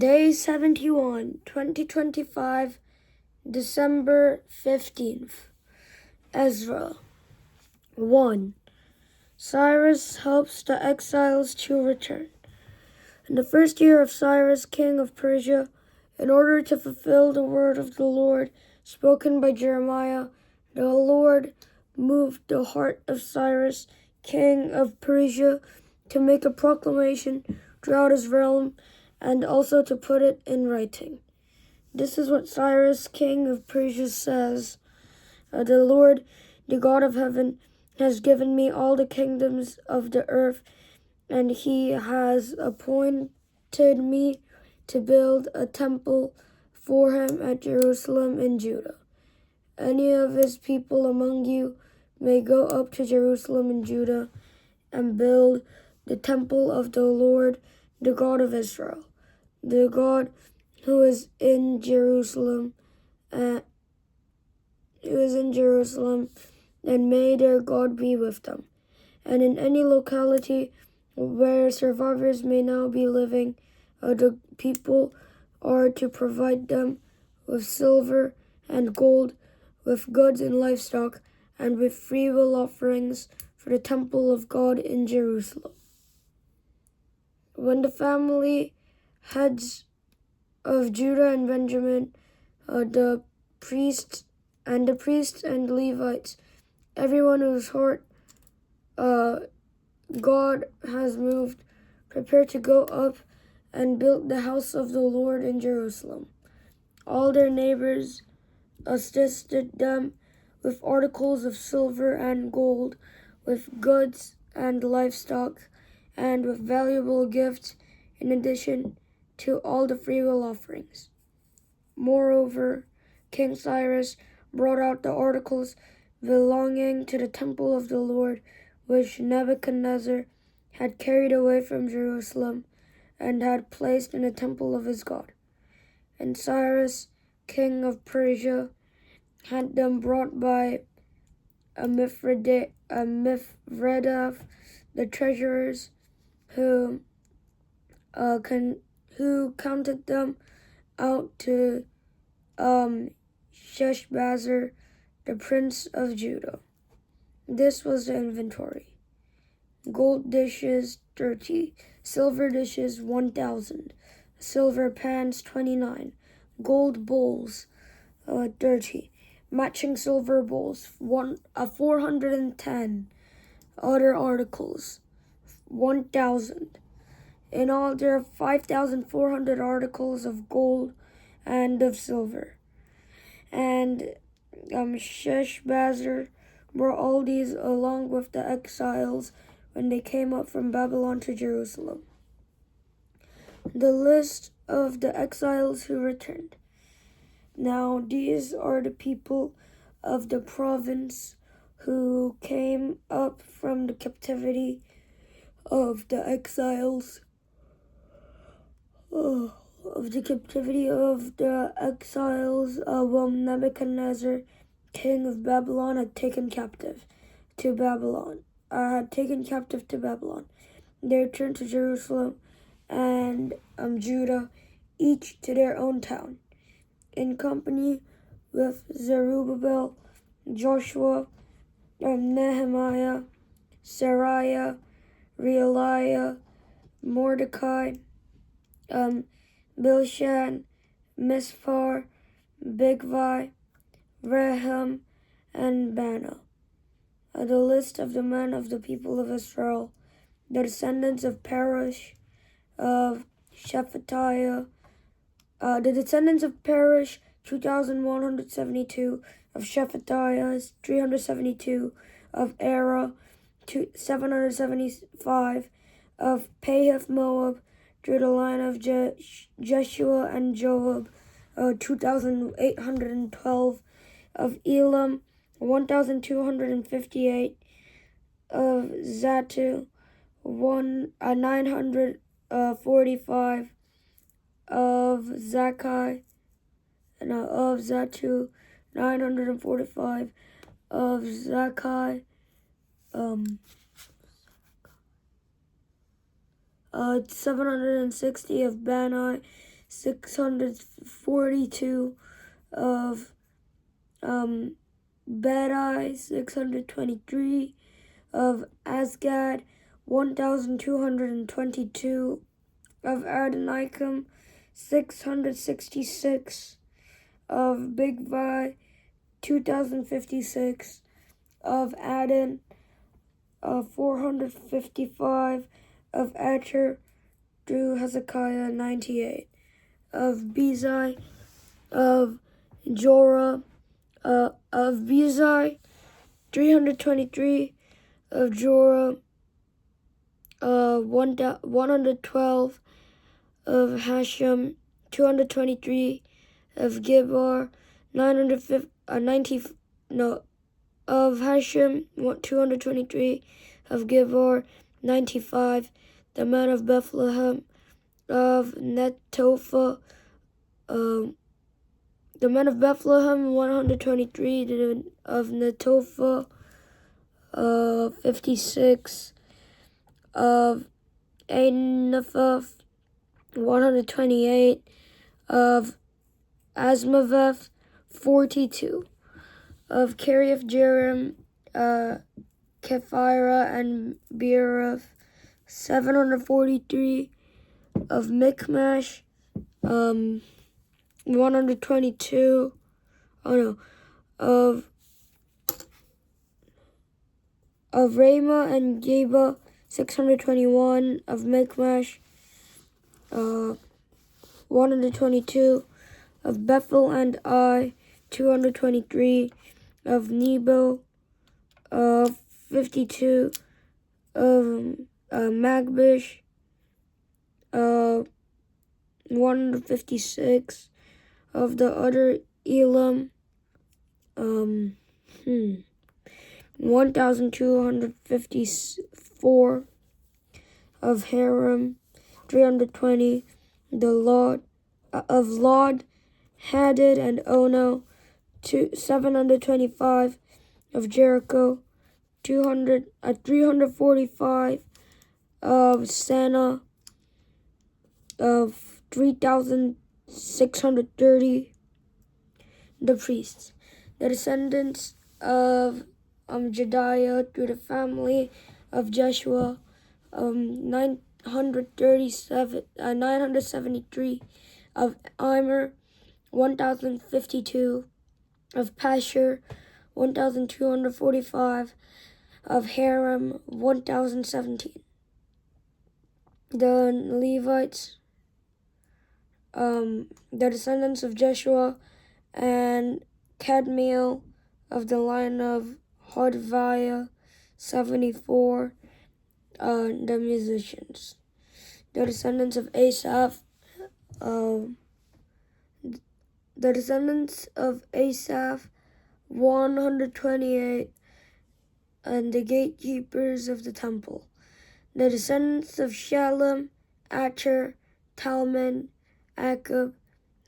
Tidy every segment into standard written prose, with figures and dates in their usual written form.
Day 71, 2025, December 15th. Ezra. 1. Cyrus helps the exiles to return. In the first year of Cyrus, king of Persia, in order to fulfill the word of the Lord spoken by Jeremiah, the Lord moved the heart of Cyrus, king of Persia, to make a proclamation throughout his realm and also to put it in writing. This is what Cyrus, king of Persia, says. The Lord, the God of heaven, has given me all the kingdoms of the earth, and he has appointed me to build a temple for him at Jerusalem in Judah. Any of his people among you may go up to Jerusalem in Judah and build the temple of the Lord, the God of Israel, the God who is in Jerusalem, and may their God be with them. And in any locality where survivors may now be living, the people are to provide them with silver and gold, with goods and livestock, and with freewill offerings for the temple of God in Jerusalem. When the family heads of Judah and Benjamin, the priests and Levites, everyone whose heart God has moved, prepare to go up and build the house of the Lord in Jerusalem. All their neighbors assisted them with articles of silver and gold, with goods and livestock, and with valuable gifts, in addition to all the freewill offerings. Moreover, King Cyrus brought out the articles belonging to the temple of the Lord, which Nebuchadnezzar had carried away from Jerusalem and had placed in the temple of his God. And Cyrus, king of Persia, had them brought by Mithredath, the treasurers, who counted them out to Sheshbazzar, the prince of Judah. This was the inventory: gold dishes 30, silver dishes 1,000, silver pans 29, gold bowls 30, matching silver bowls 410, other articles 1,000. In all, there are 5,400 articles of gold and of silver. And Sheshbazzar brought all these along with the exiles when they came up from Babylon to Jerusalem. The list of the exiles who returned. Now these are the people of the province who came up from the captivity of the exiles. Nebuchadnezzar, king of Babylon, had taken captive to Babylon. They returned to Jerusalem and Judah, each to their own town, in company with Zerubbabel, Joshua, Nehemiah, Sariah, Realiah, Mordecai, Bilshan, Mispar, Bigvai, Rehum, and Bana. The list of the men of the people of Israel, the descendants of Parosh, of Shephatiah, the descendants of Parosh, 2,172, of Shephatiah, 372, of Era, 775, of Pahath Moab, through the line of Jeshua and Joab, 2,812, of Elam, 1,258, of Zatu, 945, of Zakai, of Zatu, 945, of Zakai, 760 of Bani, 642 of Bedai, 623 of Asgad, 1222 of Adonikam, 666 of Bigvi, 2056 of Adon, 455 of Asher, through Hezekiah, 98 of Bezai, of Jorah, of Bezai, 323 of Jorah, 112 of Hashem, 223 of Gibbar, 90 of Hashem, 223 of Gibbar, 95 the men of Bethlehem, of Netophah, the men of Bethlehem, 123 of Netophah, 56 of Anaphoth, 128 of Asmaveth, 42 of Kiriath Jearim, Kephirah and Beeroth, 743 of Michmash, 122 of Ramah and Geba, 621 of Michmash, 122 of Bethel and Ai, 223 of Nebo, 52 of Magbish, 156 of the other Elam, 1254 of Haram, 320 the Lod of Lod, Hadid and Ono, 725 of Jericho, 345 of Sana, of 3,630 the priests, the descendants of Jediah through the family of Jeshua, 973 of Immer, 1,052 of Pashur, 1,245 of Haram, 1,017. The Levites, the descendants of Jeshua and Kadmiel of the line of Hodviah, 74, the musicians. The descendants of Asaph, the descendants of Asaph, 128, and the gatekeepers of the temple. The descendants of Shalom, Acher, Talman, Akab,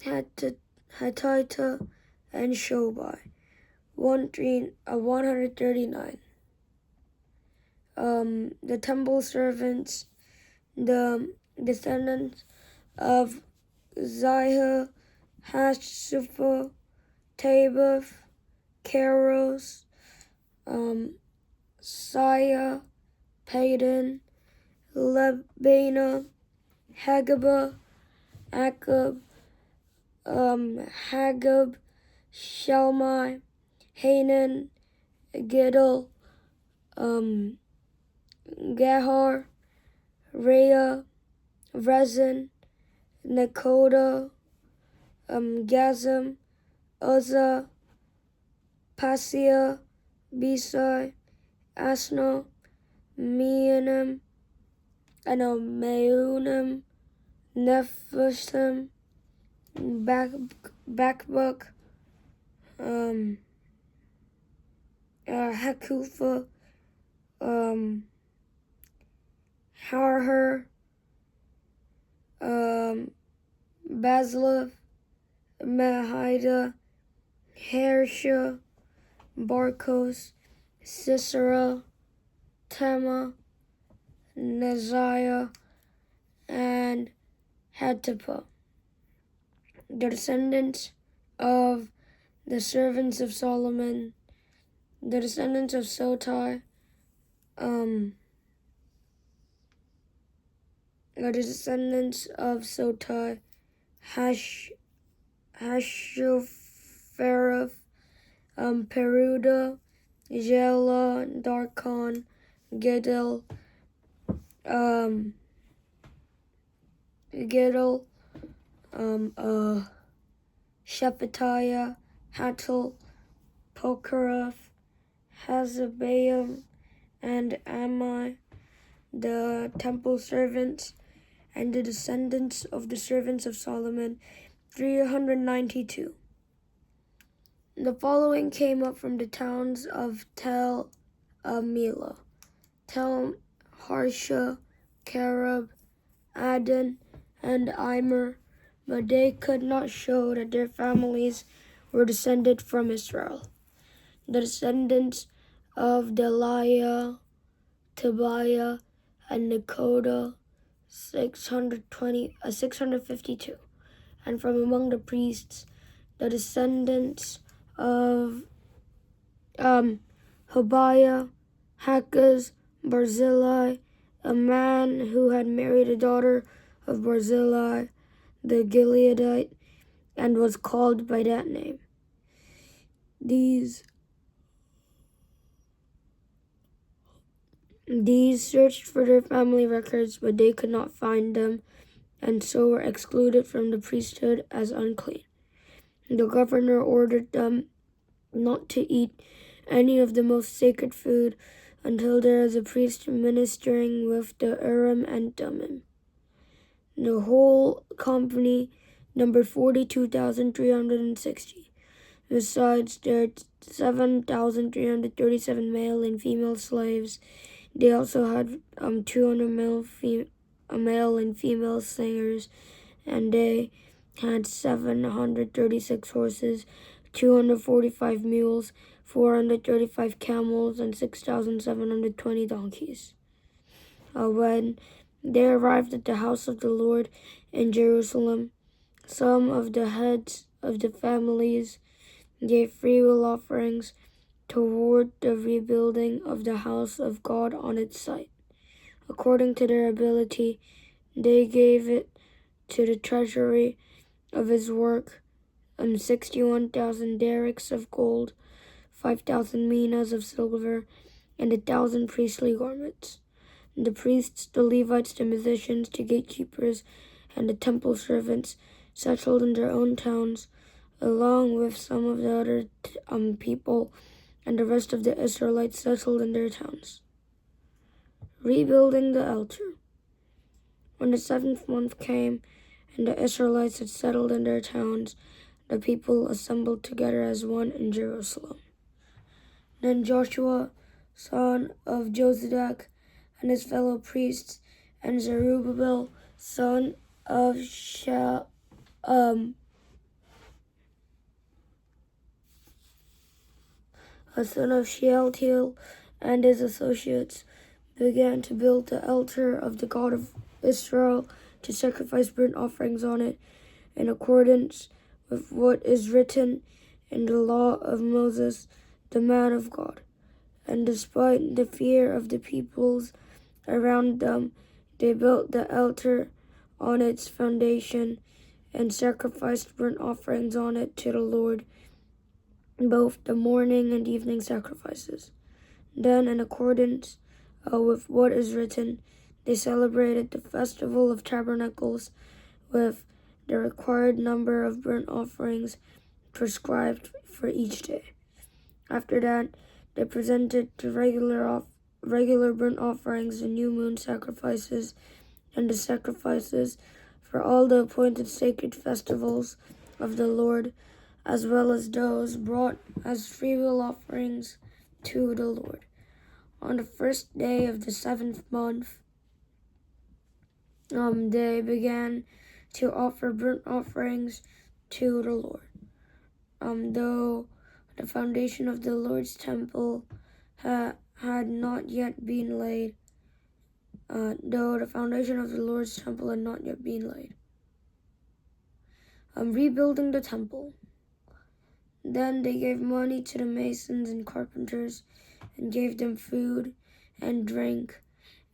Hatita, and Shobai, 139. The temple servants, the descendants of Zihah, Hashupha, Tabath, Keros, Saya, Padan, Lebana, Hagabah, Akab, Hagab, Shalmai, Hanan, Gidel, Gahar, Rhea, Rezin, Nakoda, Gazam, Uzzah, Pasia, Besai, Asna, Meonim, Meunim, Nephisim, Bakbuk, Hakufa, Harher, Baslav, Mahida, Hersha, Barkos, Sisera, Tema, Neziah, and Hatipah. the descendants of the servants of Solomon, the descendants of Sotai, the descendants of Sotai, Hashuphareth, Peruda, Jela, Darkon, Gidel, Shephatiah, Hattil, Pokereth, Hazabeam, and Amai, the temple servants, and the descendants of the servants of Solomon, 392. The following came up from the towns of Tel Mila, Tel Harsha, Karab, Adon, and Imer, but they could not show that their families were descended from Israel. The descendants of Deliah, Tobiah, and Nekoda, 652. And from among the priests, the descendants of Hobiah, Hakaz, Barzillai, a man who had married a daughter of Barzillai, the Gileadite, and was called by that name. These searched for their family records, but they could not find them, and so were excluded from the priesthood as unclean. The governor ordered them not to eat any of the most sacred food until there is a priest ministering with the Urim and Thummim. The whole company numbered 42,360. Besides their 7,337 male and female slaves, they also had 200 male and female singers, and they had 736 horses, 245 mules, 435 camels, and 6,720 donkeys. When they arrived at the house of the Lord in Jerusalem, some of the heads of the families gave freewill offerings toward the rebuilding of the house of God on its site. According to their ability, they gave it to the treasury of his work 61,000 derricks of gold, 5,000 minas of silver, and 1,000 priestly garments. The priests, the Levites, the musicians, the gatekeepers, and the temple servants settled in their own towns, along with some of the other people, and the rest of the Israelites settled in their towns. Rebuilding the altar. When the 7th month came, and the Israelites had settled in their towns, the people assembled together as one in Jerusalem. Then Joshua, son of Jozadak, and his fellow priests, and Zerubbabel, son of Shealtiel, and his associates, began to build the altar of the God of Israel to sacrifice burnt offerings on it, in accordance with what is written in the law of Moses, the man of God. And despite the fear of the peoples around them, they built the altar on its foundation and sacrificed burnt offerings on it to the Lord, both the morning and evening sacrifices. Then, in accordance with what is written, they celebrated the Festival of Tabernacles with the required number of burnt offerings prescribed for each day. After that, they presented the regular burnt offerings, the new moon sacrifices, and the sacrifices for all the appointed sacred festivals of the Lord, as well as those brought as freewill offerings to the Lord. On the first day of the 7th month, they began to offer burnt offerings to the Lord. Though the foundation of the Lord's temple had not yet been laid. rebuilding the temple. Then they gave money to the masons and carpenters and gave them food and drink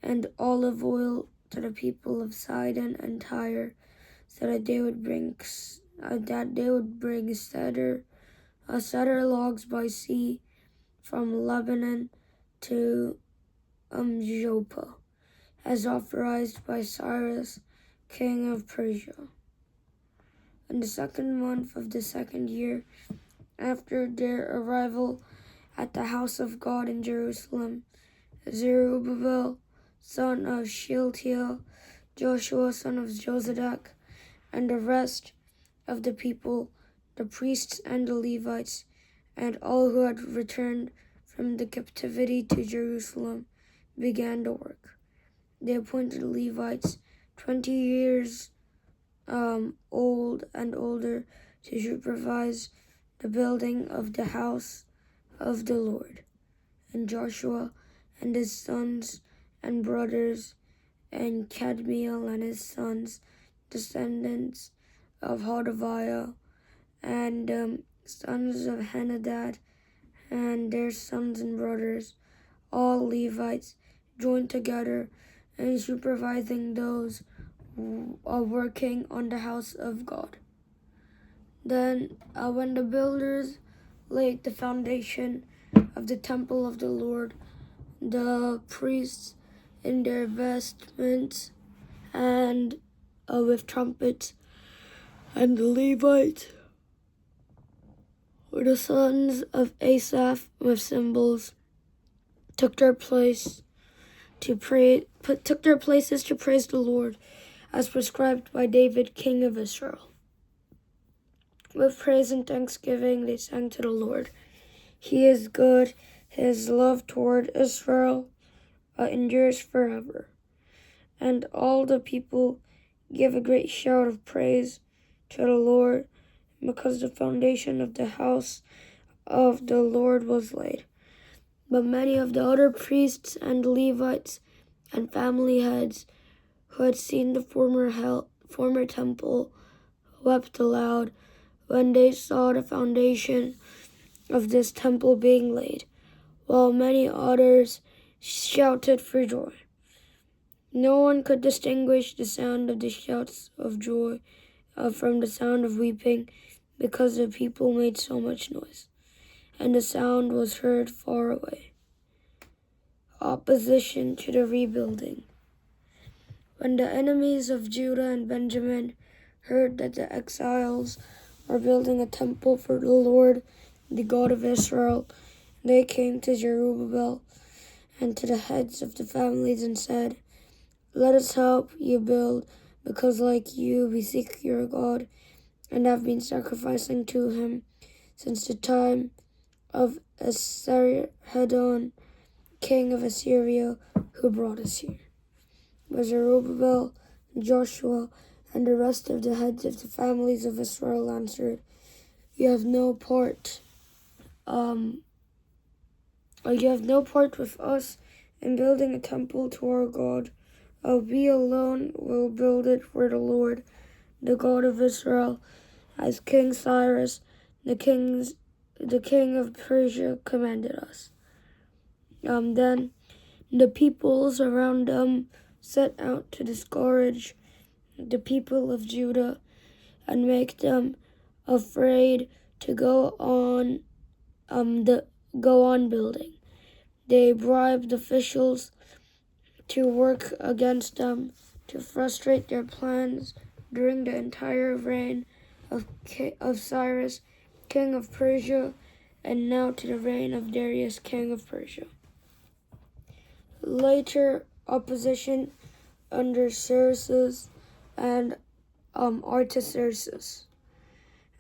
and olive oil to the people of Sidon and Tyre, so that they would bring cedar logs by sea from Lebanon to Joppa, as authorized by Cyrus, king of Persia. In the 2nd month of the 2nd year after their arrival at the house of God in Jerusalem, Zerubbabel, son of Shealtiel, Joshua, son of Jozadak, and the rest of the people, the priests and the Levites, and all who had returned from the captivity to Jerusalem, began the work. They appointed Levites 20 years old and older to supervise the building of the house of the Lord. And Joshua and his sons and brothers, and Kadmiel and his sons, descendants of Hodaviah, and sons of Henadad, and their sons and brothers, all Levites, joined together in supervising those who are working on the house of God. Then, when the builders laid the foundation of the temple of the Lord, the priests in their vestments and with trumpets, and the Levites, or the sons of Asaph with cymbals, took their places to praise the Lord, as prescribed by David, king of Israel. With praise and thanksgiving they sang to the Lord. He is good, his love toward Israel endures forever. And all the people gave a great shout of praise to the Lord, because the foundation of the house of the Lord was laid. But many of the other priests and Levites and family heads who had seen the former temple wept aloud when they saw the foundation of this temple being laid, while many others shouted for joy. No one could distinguish the sound of the shouts of joy from the sound of weeping, because the people made so much noise, and the sound was heard far away. Opposition to the rebuilding. When the enemies of Judah and Benjamin heard that the exiles were building a temple for the Lord, the God of Israel, they came to Zerubbabel and to the heads of the families and said, "Let us help you build, because like you we seek your God and have been sacrificing to him since the time of Esarhaddon, king of Assyria, who brought us here." But Zerubbabel, Joshua, and the rest of the heads of the families of Israel answered, You have no part with us in building a temple to our God. We alone will build it for the Lord, the God of Israel, as King Cyrus, the king of Persia, commanded us. Then the peoples around them set out to discourage the people of Judah and make them afraid to go on building. They bribed officials to work against them to frustrate their plans during the entire reign of Cyrus, king of Persia, and now to the reign of Darius, king of Persia. Later opposition under Xerxes and Artaxerxes.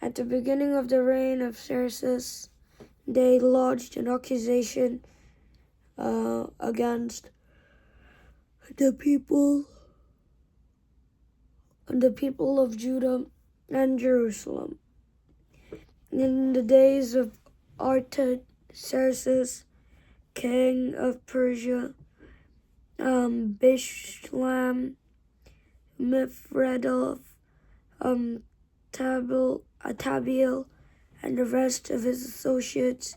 At the beginning of the reign of Xerxes, they lodged an accusation against the people of Judah and Jerusalem. In the days of Artaxerxes, king of Persia, Bishlam, Mithredath, Atabiel and the rest of his associates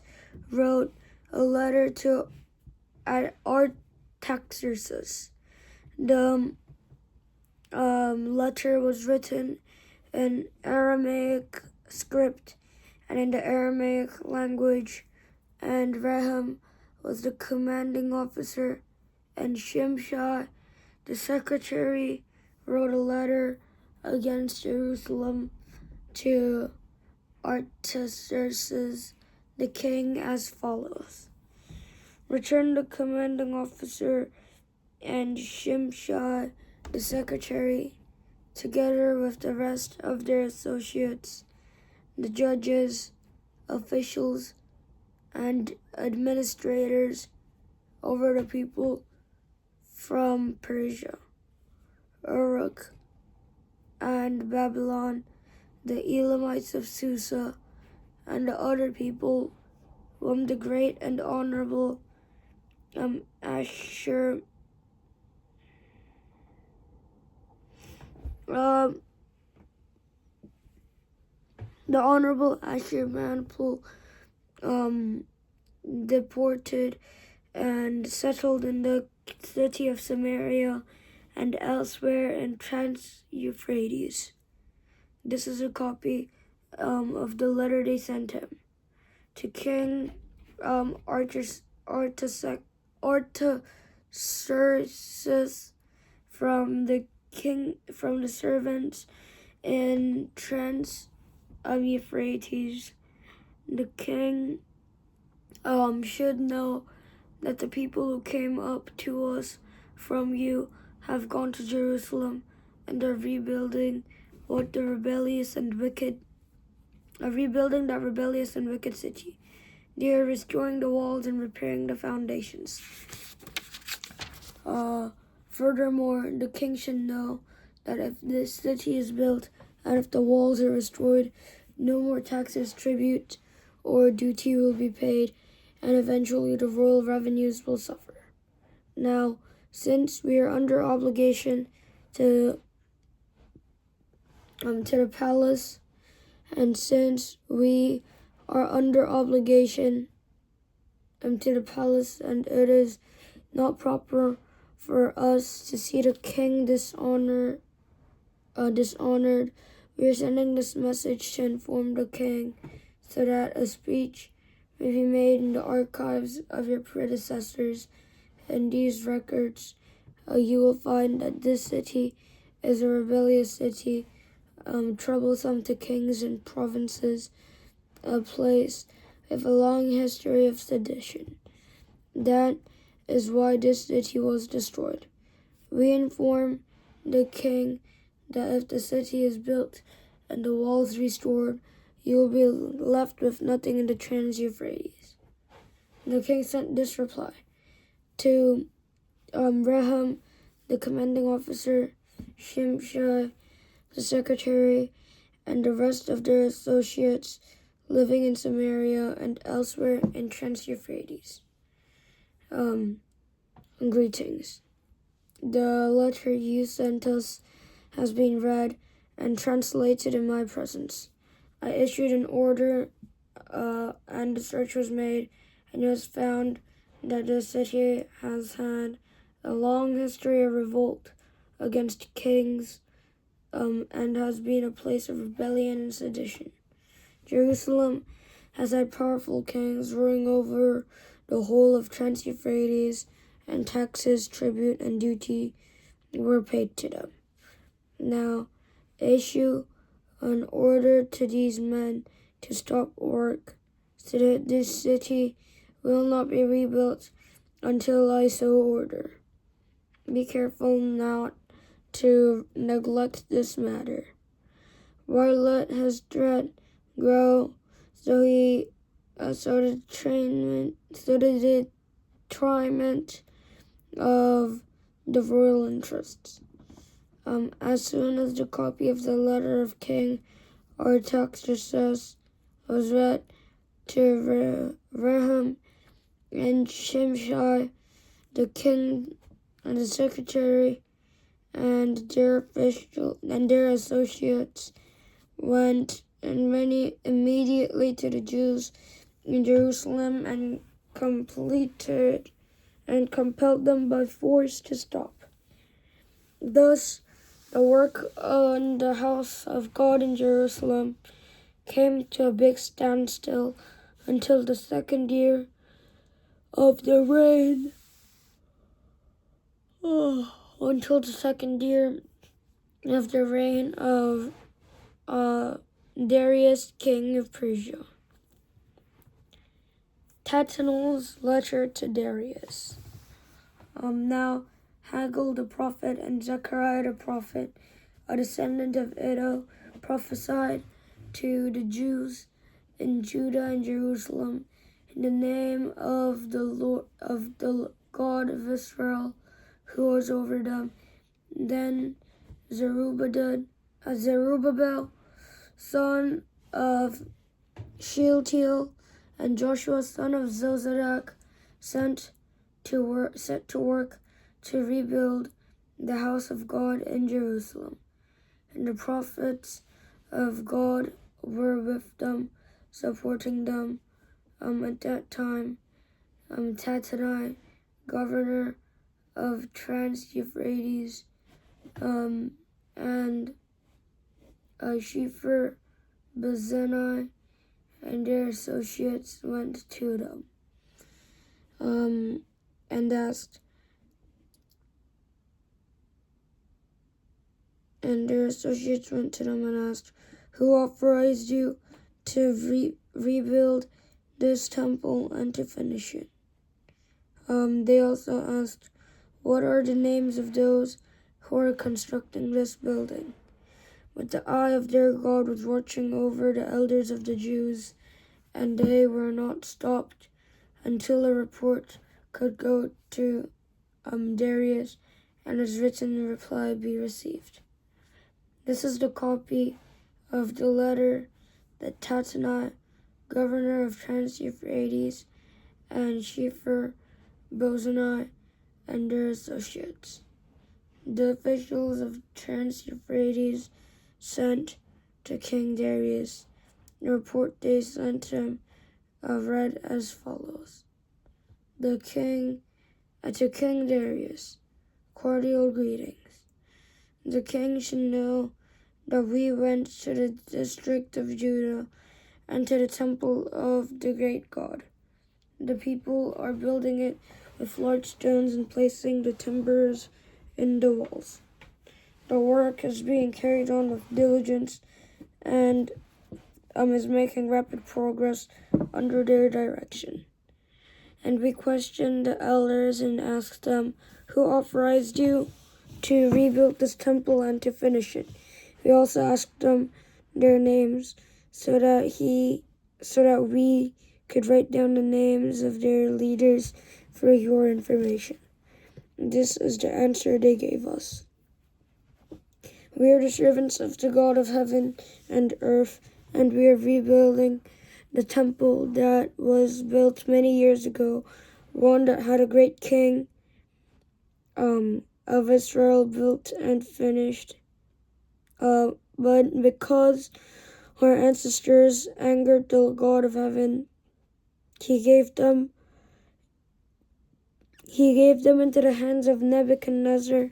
wrote a letter to Artaxerxes. The letter was written in Aramaic script and in the Aramaic language, and Rehum was the commanding officer, and Shimshai, the secretary, wrote a letter against Jerusalem to Artaxerxes the king as follows. Return the commanding officer and Shimshai the secretary, together with the rest of their associates, the judges, officials, and administrators over the people from Persia, Uruk, and Babylon, the Elamites of Susa, and the other people whom the great and honorable Ashur Ashurbanipal deported and settled in the city of Samaria and elsewhere in Trans-Euphrates. This is a copy of the letter they sent him to King Artaxerxes from the servants in Trans-Euphrates. The king should know that the people who came up to us from you have gone to Jerusalem and are rebuilding that rebellious and wicked city. They are restoring the walls and repairing the foundations. Furthermore, the king should know that if this city is built and if the walls are restored, no more taxes, tribute, or duty will be paid, and eventually the royal revenues will suffer. Now, since we are under obligation to the palace, and since we are under obligation to the palace, and it is not proper for us to see the king dishonored, we are sending this message to inform the king, so that a speech may be made in the archives of your predecessors. In these records, you will find that this city is a rebellious city, troublesome to kings and provinces, a place with a long history of sedition. That is why this city was destroyed. We inform the king that if the city is built and the walls restored, you will be left with nothing in the Trans-Euphrates. The king sent this reply to Rehum, the commanding officer, Shimshai, the secretary, and the rest of their associates living in Samaria and elsewhere in Trans-Euphrates. Greetings. The letter you sent us has been read and translated in my presence. I issued an order and a search was made, and it was found that the city has had a long history of revolt against kings and has been a place of rebellion and sedition. Jerusalem has had powerful kings ruling over the whole of Trans-Euphrates, and taxes, tribute, and duty were paid to them. Now, issue an order to these men to stop work, so that this city will not be rebuilt until I so order. Be careful not to neglect this matter. Why let his dread grow, so the detriment of the royal interests. As soon as the copy of the letter of King Artaxerxes was read to Rehum and Shimshai, the king and the secretary, and their associates, went and many immediately to the Jews in Jerusalem and compelled them by force to stop. Thus, the work on the house of God in Jerusalem came to a big standstill until the second year of the reign. Until the second year of the reign of Darius, king of Persia. Tatanel's letter to Darius. Now Haggai the prophet and Zechariah the prophet, a descendant of Iddo, prophesied to the Jews in Judah and Jerusalem in the name of the Lord, of the God of Israel, who was over them. Then Zerubbabel, son of Shealtiel, and Joshua, son of Zozadak, set to work to rebuild the house of God in Jerusalem. And the prophets of God were with them, supporting them. At that time, Tatanai, governor of Trans-Euphrates, and Shepher, Bezani, and their associates went to them, and asked, who authorized you to rebuild this temple and to finish it? They also asked, what are the names of those who are constructing this building? But the eye of their God was watching over the elders of the Jews, and they were not stopped until a report could go to Darius, and his written reply be received. This is the copy of the letter that Tatanai, governor of Trans-Euphrates, and Shepher, Bezani, and their associates, the officials of Trans-Euphrates, sent to King Darius. The report they sent him read as follows. To King Darius, cordial greetings. The king should know that we went to the district of Judah and to the temple of the great God. The people are building it with large stones and placing the timbers in the walls. The work is being carried on with diligence and is making rapid progress under their direction. And we questioned the elders and asked them, who authorized you to rebuild this temple and to finish it? We also asked them their names so that we could write down the names of their leaders for your information. This is the answer they gave us. We are the servants of the God of heaven and earth, and we are rebuilding the temple that was built many years ago, one that had a great king of Israel built and finished. But because our ancestors angered the God of heaven, he gave them into the hands of Nebuchadnezzar,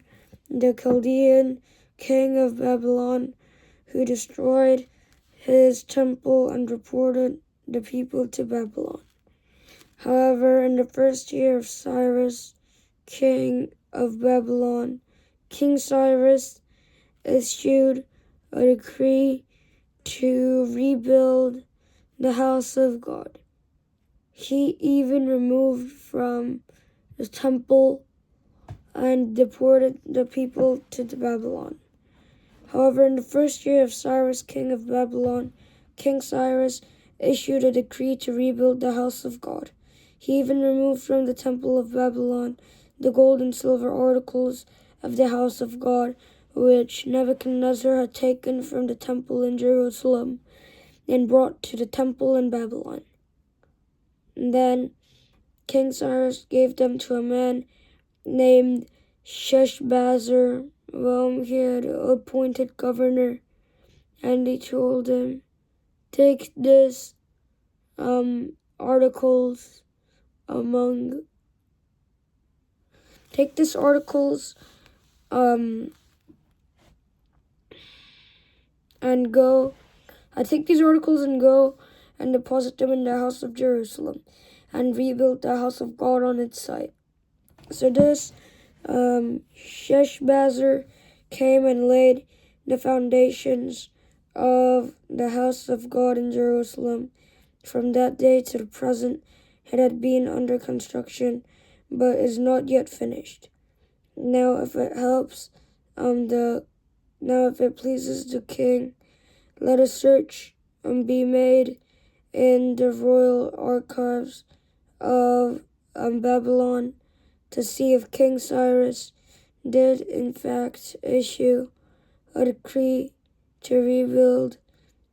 the Chaldean king of Babylon, who destroyed his temple and deported the people to Babylon. However, in the first year of Cyrus, king of Babylon, King Cyrus issued a decree to rebuild the house of God. He even removed from the temple and deported the people to Babylon. However, in the first year of Cyrus, king of Babylon, King Cyrus issued a decree to rebuild the house of God. He even removed from the temple of Babylon the gold and silver articles of the house of God, which Nebuchadnezzar had taken from the temple in Jerusalem and brought to the temple in Babylon. And then King Cyrus gave them to a man named Sheshbazzar, whom he had appointed governor And he told him, take this articles and go. I take these articles and go and deposit them in the house of Jerusalem, and rebuild the house of God on its site. So this Sheshbazzar came and laid the foundations of the house of God in Jerusalem. From that day to the present, it had been under construction, but is not yet finished. Now, if it pleases the king, let a search be made in the royal archives of Babylon to see if King Cyrus did in fact issue a decree to rebuild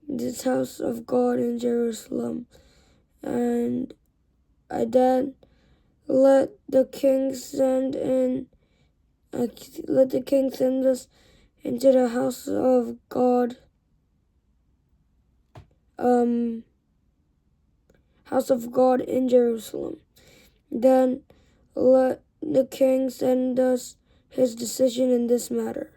this house of God in Jerusalem. And I then let the king send us into the house of God, house of God in Jerusalem. Then let the king send us his decision in this matter.